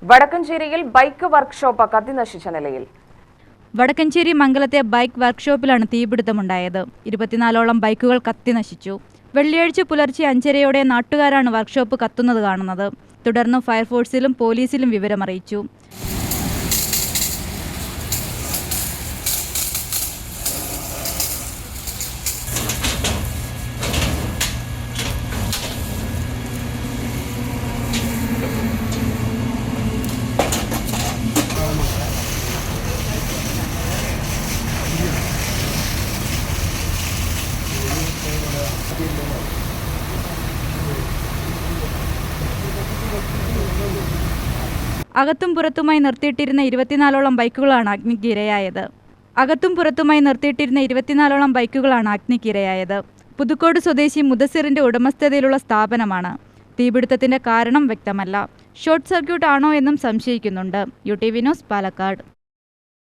വടക്കഞ്ചേരിയിൽ bike workshop കത്തിനശിച്ച നിലയിൽ. Vadakkanchery മംഗലത്തെ bike വർക്ക്ഷോപ്പിലാണ് തീപിടുത്തമുണ്ടായത്. 24ഓളം ബൈക്കുകൾ കത്തിനശിച്ചു. വെള്ളിയാഴ്ച പുലർച്ചെ 5:30 നാട്ടുകാരാണ് വർക്ക്ഷോപ്പ് കത്തുന്നത് കാണുന്നത്. തുടർന്ന് ഫയർഫോഴ്സിലും പോലീസിലും വിവരമറിയിച്ചു. അകത്തും പുറത്തുമായി നിർത്തിയിട്ടിരുന്ന 24ഓളം ബൈക്കുകളാണ് അഗ്നിക്കിരയായത്. പുതുക്കോട് സ്വദേശി മുദസ്സിറിന്റെ ഉടമസ്ഥതയിലുള്ള സ്ഥാപനമാണ്. തീപിടുത്തത്തിന്റെ കാരണം വ്യക്തമല്ല. ഷോർട്ട് സർക്യൂട്ട് ആണോ എന്നും സംശയിക്കുന്നുണ്ട്. UTV news, Palakkad.